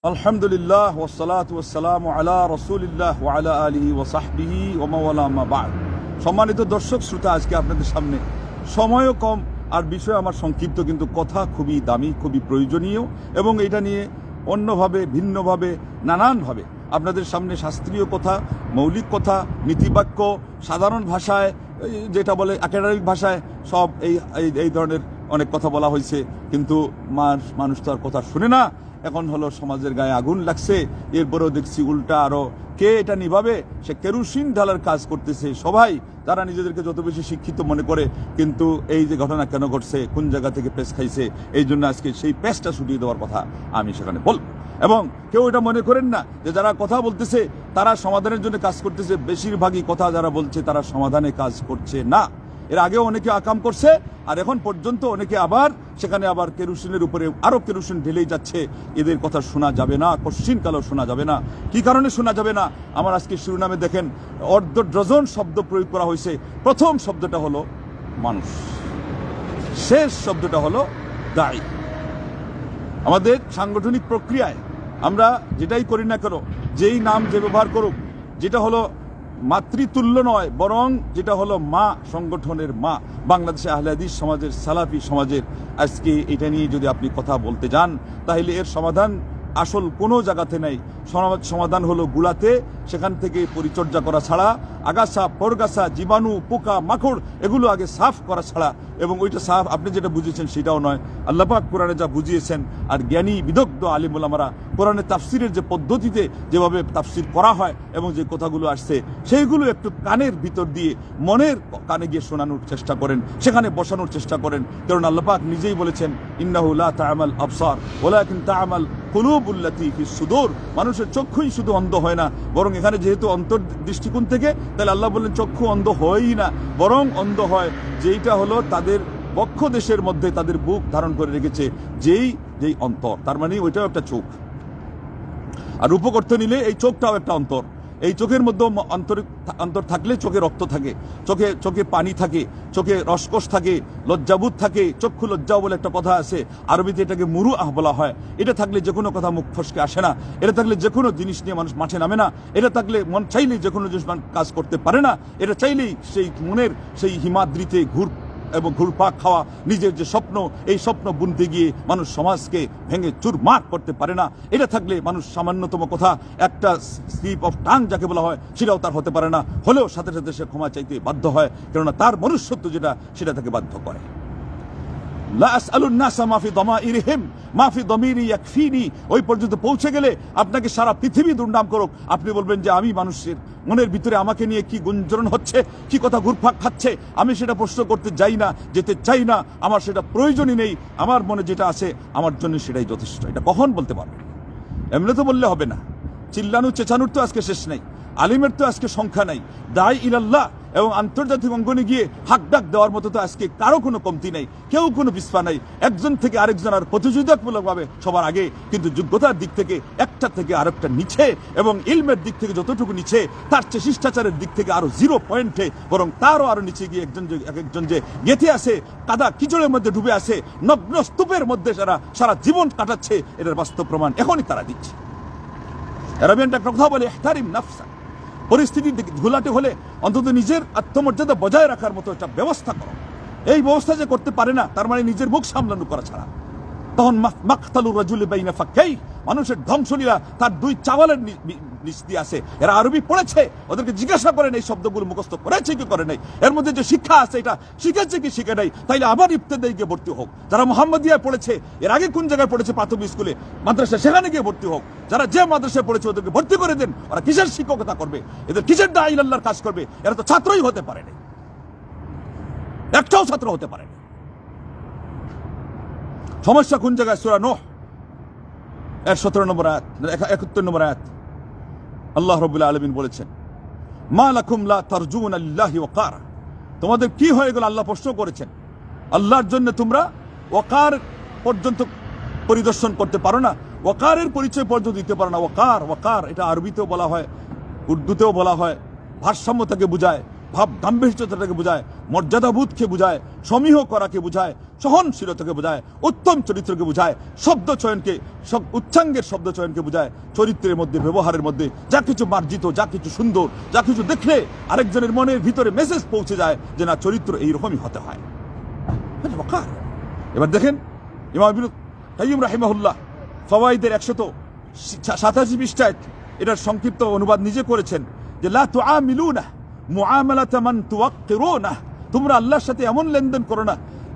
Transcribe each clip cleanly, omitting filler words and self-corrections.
আলহামদুলিল্লাহ ওয়াসসালাতু ওয়াসসালামু আলা রাসূলিল্লাহ ওয়া আলা আলিহি ওয়া সাহবিহি ওয়া মাওয়ালা মা বা'দ। সম্মানিত দর্শক শ্রোতা, আজকে আপনাদের সামনে সময়ও কম আর বিষয় আমার সংক্ষিপ্ত, কিন্তু কথা খুবই দামি, খুবই প্রয়োজনীয় এবং এটা নিয়ে অন্যভাবে ভিন্নভাবে নানানভাবে আপনাদের সামনে শাস্ত্রীয় কথা, মৌলিক কথা, নীতিবাক্য, সাধারণ ভাষায় যেটা বলে একাডেমিক ভাষায় সব এই ধরনের অনেক কথা বলা হয়েছে, কিন্তু মানুষ তো আর কথা শুনে না। এখন হলো সমাজের গায়ে আগুন লাগছে, এরপরেও দেখছি উল্টা আরো কে এটা নিভাবে, সে কেরোসিন ঢালার কাজ করতেছে সবাই, তারা নিজেদেরকে যত বেশি শিক্ষিত মনে করে। কিন্তু এই যে ঘটনা কেন ঘটছে, কোন জায়গা থেকে পেস্ট খাইছে, এই জন্য আজকে সেই পেস্টটা ছুটিয়ে দেওয়ার কথা আমি সেখানে বলব। এবং কেউ এটা মনে করেন না যে যারা কথা বলতেছে তারা সমাধানের জন্য কাজ করতেছে। বেশিরভাগই কথা যারা বলছে তারা সমাধানে কাজ করছে না। এর আগেও অনেকে আকাম করছে, আর এখন পর্যন্ত অনেকে আবার সেখানে আবার কেরোসিনের উপরে আরো কেরোসিন ঢেলেই যাচ্ছে। এদের কথা শোনা যাবে না, কোশ্চিনকালেও শোনা যাবে না। কি কারণে শোনা যাবে না? আমার আজকে শিরোনামে দেখেন অর্ধ ডজন শব্দ প্রয়োগ করা হয়েছে। প্রথম শব্দটা হলো মানুষ, শেষ শব্দটা হলো দায়ী। আমাদের সাংগঠনিক প্রক্রিয়ায় আমরা যেটাই করি না কেন, যেই নাম যে ব্যবহার করুক, যেটা হলো মাতৃতুল্য নয়, বরং যেটা হলো মা, সংগঠনের মা, বাংলাদেশে আহলে হাদিস সমাজের, সালাফি সমাজের, আজকে এটা নিয়ে যদি আপনি কথা বলতে যান তাহলে এর সমাধান আসল কোনো জায়গাতে নেই। সমাধান হলো গুলাতে, সেখান থেকে পরিচর্যা করা ছাড়া, আগাছা পরগাছা জীবাণু পোকা মাকড় এগুলো আগে সাফ করা ছাড়া, এবং ওইটা সাফ আপনি যেটা বুঝিয়েছেন সেটাও নয়, আল্লাহ পাক কোরআনে যা বুঝিয়েছেন। আর জ্ঞানী বিদগ্ধ আলিম ওলামারা কোরআনে তাফসিরের যে পদ্ধতিতে যেভাবে তাফসির করা হয় এবং যে কথাগুলো আসছে সেইগুলো একটু কানের ভিতর দিয়ে মনের কানে গিয়ে শোনানোর চেষ্টা করেন, সেখানে বসানোর চেষ্টা করেন। কারণ আল্লাহ পাক নিজেই বলেছেন, ইন্নাহু লা তা'মাল আবসার ওয়ালাকিন তা'মাল কুলুবুল্লাতী ফিস সুদূর। মানুষের চক্ষুই শুধু অন্ধ হয় না, বরং এখানে যেহেতু অন্তর দৃষ্টিকোণ থেকে, তাহলে আল্লাহ বললেন চক্ষু অন্ধ হয়ই না, বরং অন্ধ হয় যেইটা হলো তাদের বক্ষ দেশের মধ্যে তাদের বুক ধারণ করে রেখেছে যেই অন্তর, তার মানে ওইটাও একটা চোখ। আর রূপক অর্থ নিলে এই চোখটাও একটা অন্তর। এই চোখের মধ্যে অন্তর থাকলে চোখে রক্ত থাকে, চোখে পানি থাকে, চোখে রসকস থাকে, লজ্জাবোধ থাকে। চক্ষু লজ্জাও বলে একটা কথা আছে, আরবিতে এটাকে মুরুআহ বলা হয়। এটা থাকলে যে কোনো কথা মুখ ফসকে আসে না, এটা থাকলে যে কোনো জিনিস নিয়ে মানুষ মাঠে নামে না, এটা থাকলে মন চাইলেই যে কোনো জিনিস কাজ করতে পারে না, এটা চাইলেই সেই মনের সেই হিমাদ্রিতে ঘুরপাক খাওয়া নিজের যে স্বপ্ন, এই স্বপ্ন বুনতে গিয়ে মানুষ সমাজকে ভেঙে চুরমার করতে পারে না। এটা থাকলে মানুষ সামান্যতম কথা, একটা স্লিপ অফ টাং যাকে বলা হয়, সেটাও তার হতে পারে না, হলেও সাথে সাথে সে ক্ষমা চাইতে বাধ্য হয়, কেননা তার মনুষ্যত্ব যেটা সেটা তাকে বাধ্য করে। লা আসআলুন নাসা মা ফি দামাইরিহিম মা ফি দামিরি ইয়াকফিনি, ওই পর্যন্ত পৌঁছে গেলে আপনাকে সারা পৃথিবী দুর্নাম করুক, আপনি বলবেন যে আমি মানুষের মনের ভিতরে আমাকে নিয়ে কি গুঞ্জন হচ্ছে, কি কথা ঘুরপাক খাচ্ছে, আমি সেটা প্রশ্ন করতে যাই না, যেতে চাই না, আমার সেটা প্রয়োজনই নেই। আমার মনে যেটা আছে আমার জন্য সেটাই যথেষ্ট। এটা কখন বলতে পারবেন? এমনি তো বললে হবে না। চিল্লানো চেঁচানোর তো আজকে শেষ নাই, আলিমের তো আজকে সংখ্যা নাই, দায় ইলাল্লাহ এবং আন্তর্জাতিক অঙ্গনে গিয়ে হাক ডাক দেওয়ার মতো তো আজকে কারো কোনো কমতি নেই, কেউ কোনো পিছপা নাই। একজন থেকে আরেকজন আর প্রতিযোগিতামূলকভাবে সবার আগে, কিন্তু যোগ্যতার দিক থেকে একটা থেকে আরেকটা নিচে, এবং ইলমের দিক থেকে যতটুকু নিচে, তার চেয়ে শিষ্টাচারের দিক থেকে আরো 0 পয়েন্টে, বরং তারও আরো নিচে গিয়ে একজন যে গেঁথে আছে, কাদা কিচড়ের মধ্যে ডুবে আছে, নগ্ন স্তূপের মধ্যে সারা জীবন কাটাচ্ছে, এটার বাস্তব প্রমাণ এখনই তারা দিচ্ছে। আরবিয়ান একটা কথা বলে, ইহতারিম নাফসা, পরিস্থিতি ঘোলাটে হলে অন্তত নিজের আত্মমর্যাদা বজায় রাখার মতো একটা ব্যবস্থা করো। এই ব্যবস্থা যে করতে পারে না, তার মানে নিজের মুখ সামলানো করা ছাড়া। তখন মাকতালুর রাজুলি বাইনা ফাক্কাই, মানুষের ধ্বংসলীলা তার 2 চাওয়ালের নিচ দিয়ে আছে। এরা আরবি পড়েছে, ওদেরকে জিজ্ঞাসা করেন এই শব্দগুলো মুখস্থ করেছে কি করে নাই, এর মধ্যে যে শিক্ষা আছে এটা শিখেছে কি শিখে নাই, তাইলে আবার ইবতেদায়ী গিয়ে ভর্তি হোক। যারা মুহাম্মাদিয়ায় পড়েছে, এর আগে কোন জায়গায় পড়েছে, প্রাথমিক স্কুলে মাদ্রাসা, সেখানে গিয়ে ভর্তি হোক। যারা যে মাদ্রাসায় পড়েছে ওদেরকে ভর্তি করে দেন। ওরা কিসের শিক্ষকতা করবে, এদের কিসের দায় ইলাল্লাহর কাজ করবে? এরা তো ছাত্রই হতে পারে না, একটাও ছাত্র হতে পারে না। সমস্যা কোন জায়গায়? সূরা নূহ এর 17 নম্বর আয়াত, 71 নম্বর আয়াত, আল্লাহ রাব্বুল আলামিন বলেছেন, মা লাকুম লা তারজুনা লিল্লাহি ওয়াকারা, তোমাদের কি হয়ে গেল? আল্লাহ প্রশ্ন করেছেন, আল্লাহর জন্য তোমরা ওয়াকার পর্যন্ত পরিদর্শন করতে পারো না, ওয়াকারের পরিচয় পর্যন্ত দিতে পারো না। ওয়াকার এটা আরবিতেও বলা হয়, উর্দুতেও বলা হয়, ভারসাম্যতাকে বোঝায়, ভাব গাম্ভীর্যতাকে বোঝায়, মর্যাদাবোধকে বোঝায়, সমীহ করাকে বোঝায়, সহনশীলতাকে বোঝায়, উত্তম চরিত্রকে বোঝায়, শব্দ চয়নকে, উচ্চাঙ্গের শব্দ চয়নকে বোঝায়, চরিত্রের মধ্যে, ব্যবহারের মধ্যে যা কিছু মার্জিত, যা কিছু সুন্দর, যা কিছু দেখলে আরেকজনের মনের ভিতরে মেসেজ পৌঁছে যায় যে না, চরিত্র এইরকমই হতে হয়। এবার দেখেন ইমাম ইবনে কাইয়্যিম রাহিমাহুল্লাহ ফাওয়াইদের 187 পৃষ্ঠায় এটার সংক্ষিপ্ত অনুবাদ নিজে করেছেন যে লা তুআমিলুনা মুআমালাতা মান তুওয়াক্কিরুনা, তোমরা আল্লাহর সাথে এমন লেনদেন করো না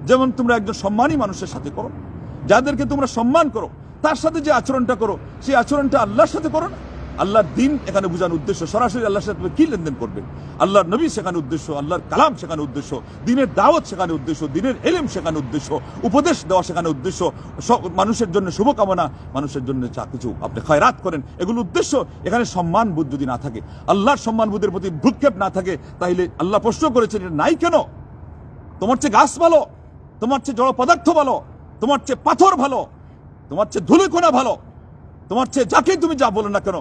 যেমন তোমরা একজন সম্মানী মানুষের সাথে করো। যাদেরকে তোমরা সম্মান করো তার সাথে যে আচরণটা করো সেই আচরণটা আল্লাহর সাথে করো না। আল্লাহর দিন এখানে বোঝানোর উদ্দেশ্য, সরাসরি আল্লাহর সাথে কি লেনদেন করবে, আল্লাহর নবী শেখানো উদ্দেশ্য, আল্লাহর কালাম শেখানো উদ্দেশ্য, দিনের দাওয়াত শেখানো উদ্দেশ্য, দিনের ইলম শেখানো উদ্দেশ্য, উপদেশ দেওয়া শেখানো উদ্দেশ্য, মানুষের জন্য শুভকামনা, মানুষের জন্য যা কিছু আপনি খয়রাত করেন এগুলো উদ্দেশ্য। এখানে সম্মানবোধ যদি না থাকে, আল্লাহর সম্মানবোধের প্রতি ভ্রুক্ষেপ না থাকে, তাহলে আল্লাহ প্রশ্ন করেছেন এটা নাই কেন? তোমার চেয়ে গাছ ভালো, তোমার চেয়ে জড় পদার্থ ভালো, তোমার চেয়ে পাথর ভালো, তোমার চেয়ে ধুলিকণা ভালো, তোমার চেয়ে যাকে তুমি যা বলো না কেন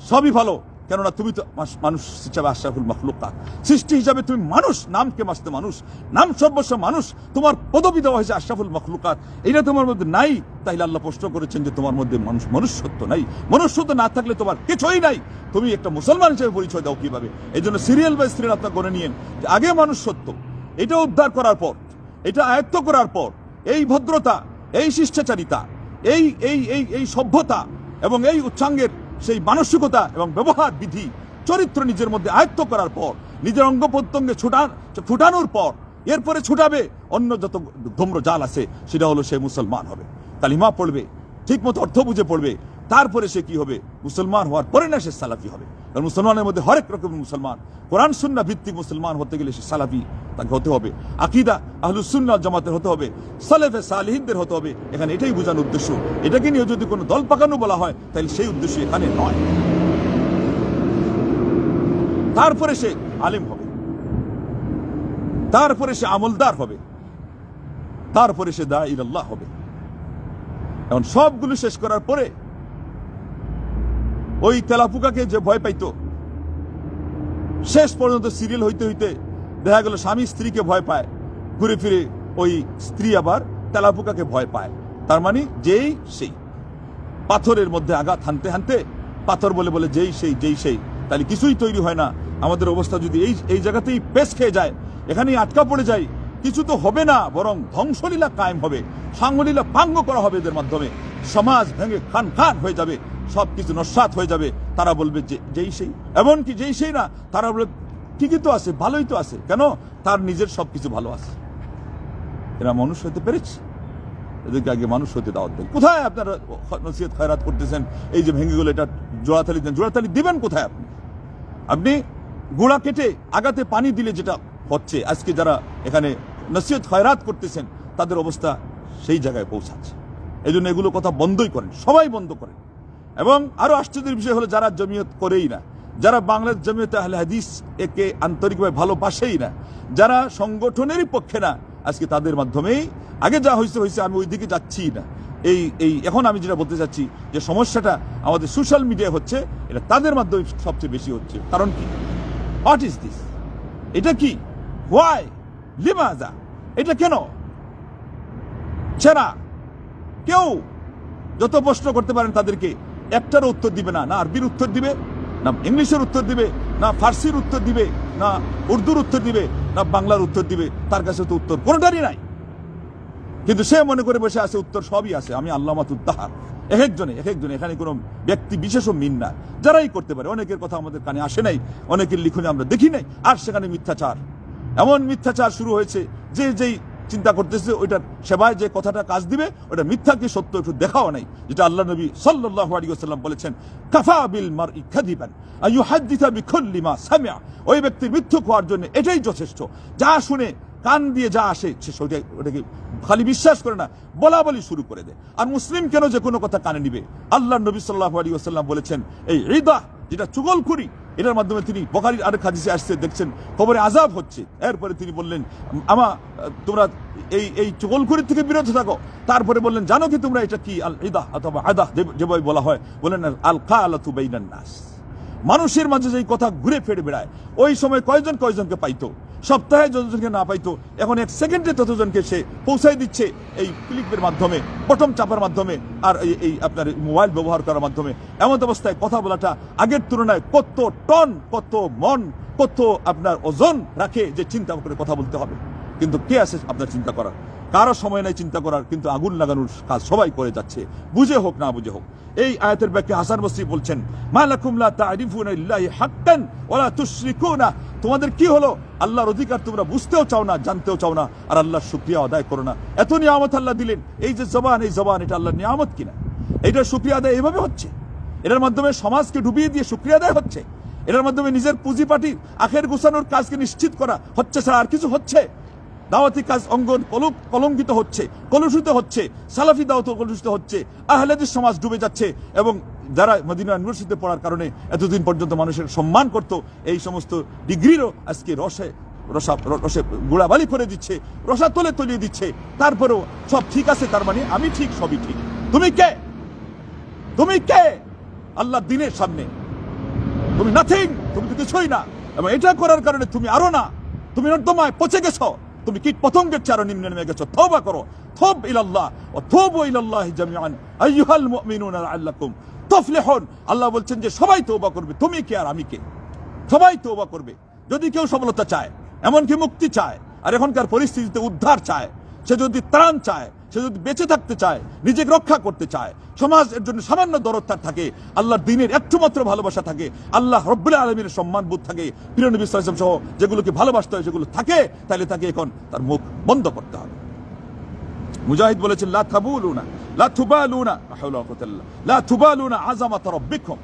সবই ভালো, কেননা তুমি তো মানুষ হিসাবে আশরাফুল মাখলুকাত, সৃষ্টি হিসাবে তুমি মানুষ, নামকে মাসতে মানুষ, নাম সর্বস্ব মানুষ, তোমার পদবি দেওয়া হয়েছে আশরাফুল মাখলুকাত, এটা তোমার মধ্যে নাই। তাইলে আল্লাহ প্রশ্ন করেছেন যে তোমার মধ্যে মনুষ্যত্ব নাই। মনুষ্যত্ব না থাকলে তোমার কিছুই নাই, তুমি একটা মুসলমান হিসেবে পরিচয় দাও কিভাবে? এই জন্য সিরিয়াল বাই সিরিয়াল আপনার গণে নিয়েন যে আগে মনুষ্যত্ব, এটা উদ্ধার করার পর, এটা আয়ত্ত করার পর, এই ভদ্রতা, এই শিষ্টাচারিতা, এই এই এই এই সভ্যতা এবং এই উচ্চাঙ্গের সেই মানসিকতা এবং ব্যবহার বিধি চরিত্র নিজের মধ্যে আয়ত্ত করার পর, নিজের অঙ্গ প্রত্যঙ্গে ছুটানোর পর, এরপরে ছুটাবে অন্য যত ধূম্র জাল আছে, সেটা হলো সে মুসলমান হবে, কালিমা পড়বে, ঠিক মতো অর্থ বুঝে পড়বে, তারপরে সে কি হবে? মুসলমান হওয়ার পরে না সে সালাফি হবে। কারণ মুসলমানের মধ্যে হরেক রকমের মুসলমান, কোরআন সুন্নাহ ভিত্তিক মুসলমান হতে গেলে সে সালাফি তাকে হতে হবে, আকীদা আহলুস সুন্নাহ জামাতের হতে হবে, সালেফে সালিহিনদের হতে হবে। এখানে এটাই বোঝানোর উদ্দেশ্য। এটাকে নিয়ে যদি কোনো দল পাকানো বলা হয় তাহলে সেই উদ্দেশ্য এখানে নয়। তারপরে সে আলেম হবে, তারপরে সে আমলদার হবে, তারপরে সে দাঈ ইলাল্লাহ হবে। এখন সবগুলো শেষ করার পরে ওই তেলাপুকাকে যে ভয় পাইতো, শেষ পর্যন্ত সিরিয়াল হইতে হইতে দেখা গেল স্বামী স্ত্রীকে ভয় পায়, ঘুরে ফিরে ওই স্ত্রী আবার তেলাপুকাকে ভয় পায়। তার মানে যেই সেই, পাথরের মধ্যে আঘাত হানতে হানতে পাথর বলে বলে যেই সেই যেই সেই, তাহলে কিছুই তৈরি হয় না। আমাদের অবস্থা যদি এই জায়গাতেই পেশ খেয়ে যায়, এখানেই আটকা পড়ে যায়, কিছু তো হবে না, বরং ধ্বংসলীলা কায়েম হবে, সাঙ্গলীলা পাঙ্গ করা হবে এদের মাধ্যমে। সমাজ ভেঙে খান খান হয়ে যাবে, সবকিছু নস্যাৎ হয়ে যাবে। তারা বলবে যে যেই সেই, এমনকি যেই সেই না, তারা বলবে ঠিকই তো আছে, ভালোই তো আছে, কেন? তার নিজের সবকিছু ভালো আছে। এরা মানুষ হতে পেরেছে, এদেরকে আগে মানুষ হতে দাওয়াত দেন। কোথায় আপনারা নসিহত খয়রাত করতেছেন? এই যে ভেঙে গেল, এটা জোড়াতালি দেন, জোড়াতালি দিবেন কোথায়? আপনি গোড়া কেটে আগাতে পানি দিলে যেটা হচ্ছে, আজকে যারা এখানে নসিহত খয়রাত করতেছেন তাদের অবস্থা সেই জায়গায় পৌঁছাচ্ছে। এই জন্য এগুলো কথা বন্ধই করেন, সবাই বন্ধ করেন। এবং আরো আশ্চর্যের বিষয় হলো, যারা জমিয়ত করেই না, যারা বাংলাদেশ জমিয়তে আহলে হাদিস একে আন্তরিকভাবে ভালোবাসেই না, যারা সংগঠনেরই পক্ষে না, আজকে তাদের মাধ্যমেই আগে যা হয়েছে হয়েছে, আমি ওই দিকে যাচ্ছি না। এখন আমি যেটা বলতে চাচ্ছি যে সমস্যাটা আমাদের সোশ্যাল মিডিয়া হচ্ছে, এটা তাদের মাধ্যমে সবচেয়ে বেশি হচ্ছে। কারণ কি? What is this? এটা কি? হোয়াই? লিমাজা? এটা কেন? ছেড়া কেউ যত প্রশ্ন করতে পারেন তাদেরকে, একটারও উত্তর দিবে না। না আরবির উত্তর দিবে, না ইংলিশের উত্তর দিবে, না ফার্সির উত্তর দিবে, না উর্দুর উত্তর দিবে, না বাংলার উত্তর দিবে। তার কাছে তো উত্তর কোনোটারই নাই, কিন্তু সে মনে করে বসে আছে উত্তর সবই আছে। আমি আল্লামাতুত্তাহার, এক একজনে এখানে কোনো ব্যক্তি বিশেষও মিন না, যারাই করতে পারে। অনেকের কথা আমাদের কানে আসে নাই, অনেকের লিখনে আমরা দেখি নাই। আর সেখানে মিথ্যাচার, এমন মিথ্যাচার শুরু হয়েছে যে যেই চিন্তা করতেছে ওইটার সেবায় যে কথাটা কাজ দিবে, ওটা মিথ্যা কি সত্য একটু দেখাও নাই। যেটা আল্লাহ নবী সাল্লাল্লাহু আলাইহি ওয়াসাল্লাম বলেছেন, কাফা বিল মারই কাযিবান আইয়ুহাদ্দিসা বিকুল্লি মা সামিআ। ওই ব্যক্তির মিথ্যুক হওয়ার জন্য এটাই যথেষ্ট, যা শুনে কান দিয়ে যা আসে সে ওটাকে খালি বিশ্বাস করে না, বলা বলি শুরু করে দেয়। আর মুসলিম কেন যে কোনো কথা কানে নিবে? আল্লাহ নবী সাল্লাল্লাহু আলাইহি ওয়াসাল্লাম বলেছেন, এই ইদা যেটা চুগলখুরি, এটার মাধ্যমে তিনি বুখারীর আরেক হাদিসে আসছে, দেখছেন কবরে আযাব হচ্ছে। এরপরে তিনি বললেন, তোমরা এই চুগলখুরি থেকে বিরত থাকো। তারপরে বললেন, জানো কি তোমরা এটা কি? আল ইদা অথবা আদা যেভাবে বলা হয়, বলেন আল কালাতু বাইনান নাস, মানুষের মাঝে যেই কথা ঘুরে ফিরে বেড়ায়। ওই সময় কয়জনকে পাইতো? সপ্তাহে যতজনকে না পাইতো এখন 1 সেকেন্ডে ততজনকে সে পৌঁছাই দিচ্ছে এই ক্লিকের মাধ্যমে, বটম চাপার মাধ্যমে, আর এই আপনার মোবাইল ব্যবহার করার মাধ্যমে। এমন অবস্থায় কথা বলাটা আগের তুলনায় কত টন, কত মন, কত আপনার ওজন রাখে যে চিন্তা করে কথা বলতে হবে। কিন্তু কে আছে আপনার চিন্তা করার? কারো সময় নাই চিন্তা করার, কিন্তু আগুন লাগানোর কাজ সবাই করে যাচ্ছে, বুঝে হোক না বুঝে হোক। এই আয়াতের ব্যাখ্যা হাসান বসরি বলছেন, মা লাকুম লা তা'রিফুনা লিল্লাহি হাক্কান ওয়া লা তুশরিকুনা, তোমাদের কি হলো? আল্লাহর অধিকার তোমরা বুঝতেও চাও না, জানতেও চাও না, আর আল্লাহর শুকরিয়া আদায় করো না। এত নিয়ামত আল্লাহ দিলেন, এই যে জবান, এই জবান এটা আল্লাহর নিয়ামত কিনা? এটা শুকরিয়া আদায় এভাবে হচ্ছে? এটার মাধ্যমে সমাজকে ডুবিয়ে দিয়ে শুকরিয়া আদায় হচ্ছে? এটার মাধ্যমে নিজের পুঁজিপাটির আখের গুছানোর কাজকে নিশ্চিত করা হচ্ছে ছাড়া আর কিছু হচ্ছে? দাওয়াতি কাজ অঙ্গন কলঙ্কিত হচ্ছে, কলুষিত হচ্ছে, সালাফি দাওয়াত কলুষিত হচ্ছে, আহলে হাদিস সমাজ ডুবে যাচ্ছে। এবং যারা মদিনা ইউনিভার্সিটিতে পড়ার কারণে এতদিন পর্যন্ত মানুষের সম্মান করত, এই সমস্ত ডিগ্রিরও আজকে রসে গোড়াবালি করে দিচ্ছে, রসাতলে তলিয়ে দিচ্ছে। তারপরেও সব ঠিক আছে, তার মানে আমি ঠিক, সবই ঠিক। তুমি কে? তুমি কে আল্লাহর দ্বীনের সামনে? তুমি নাথিং, তুমি তো কিছুই না। এবং এটা করার কারণে তুমি আরো না, তুমি নর্দমায় পচে গেছো, তুমি কীট পতঙ্গের চেয়ে আরো নিম্নে নেমে গেছো। তওবা করো, তুব ইলাল্লাহ ওয়া তুবু ইলাল্লাহি জামিআন আইয়ুহাল মুমিনুনা লাআল্লাকুম তুফলিহুন। আল্লাহ বলছেন যে সবাই তওবা করবে, তুমি কে আর আমি কে? সবাই তওবা করবে। যদি কেউ সফলতা চায়, এমনকি মুক্তি চায়, আর এখনকার পরিস্থিতিতে উদ্ধার চায়, সে যদি ত্রাণ চায়, সে যদি বেঁচে থাকতে চায়, নিজেকে রক্ষা করতে চায়, সমাজের জন্য সামান্য দরদ তার থাকে, আল্লাহর দ্বীনের একটু মাত্র ভালোবাসা থাকে, আল্লাহ রব্বুল আলামিনের সম্মান বোধ থাকে, প্রিয় নবী সাল্লাল্লাহু আলাইহি ওয়াসাল্লাম সহ যেগুলোকে ভালোবাসতে হয় সেগুলো থাকে, তাহলে তাকে এখন তার মুখ বন্ধ করতে হবে। মুজাহিদ বলেছেন, লা তাবুলুনা লা তুবালুনা হাওলা ওয়া কুওয়াতা লা তুবালুনা আযামাত রাব্বিকুম।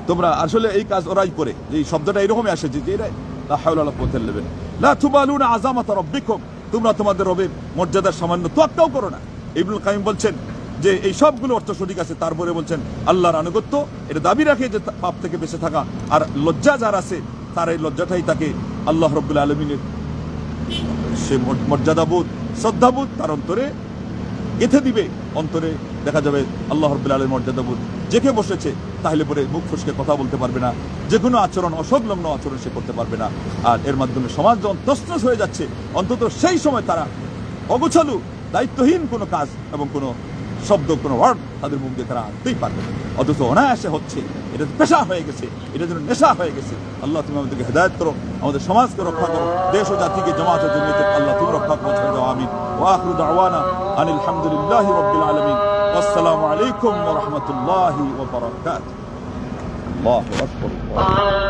তোমরা আসলে এই কাজ ওরাই করে, এই শব্দটা এরকমই আসে যে এরা লা হাওলা ওয়া কুওয়াতা ইল্লা বিল্লাহ, লা তুবালুনা আযামাত রাব্বিকুম, তোমরা তোমাদের রবের মর্যাদার সামান্য তোয়াক্কাও করো না। ইবনুল কাইয়িম বলছেন যে এই সবগুলো অর্থ সঠিক আছে, তারপরে বলছেন আল্লাহর আনুগত্য এটা দাবি রাখে যে পাপ থেকে বেঁচে থাকা, আর লজ্জা যার আছে তার এই লজ্জাটাই তাকে আল্লাহ রাব্বুল আলামিনের সে মর্যাদাবোধ, শ্রদ্ধাবোধ তার অন্তরে গেঁথে দিবে। অন্তরে দেখা যাবে আল্লাহ রাব্বুল আলামিনের মর্যাদাবোধ জেঁকে বসেছে, তাহলে পরে মুখ ফসকে কথা বলতে পারবে না, যে কোনো আচরণ, অসংলগ্ন আচরণ সে করতে পারবে না। আর এর মাধ্যমে সমাজ যখন তছনছ হয়ে যাচ্ছে, অন্তত সেই সময় তারা অগোছালু, দায়িত্বহীন কোনো কাজ এবং কোনো শব্দ, কোনো ওয়ার্ড তাদের মুখ দিয়ে তারা আনতেই পারবে না। অথচ অনায়াসে হচ্ছে, এটা পেশা হয়ে গেছে, এটা যেন নেশা হয়ে গেছে। আল্লাহ তুমি আমাদেরকে হেদায়েত করো, আমাদের সমাজকে রক্ষা করো, দেশ ও জাতিকে, জামাত ও জমিয়তকে আল্লাহ তুমি রক্ষা করো। আমিন। ওয়া আখিরু দাওয়ানা আনিল হামদুলিল্লাহি রাব্বিল আলামিন। আসসালামু আলাইকুম ওয়া রাহমাতুল্লাহি ওয়া বারাকাতুহু। আল্লাহু আকবার।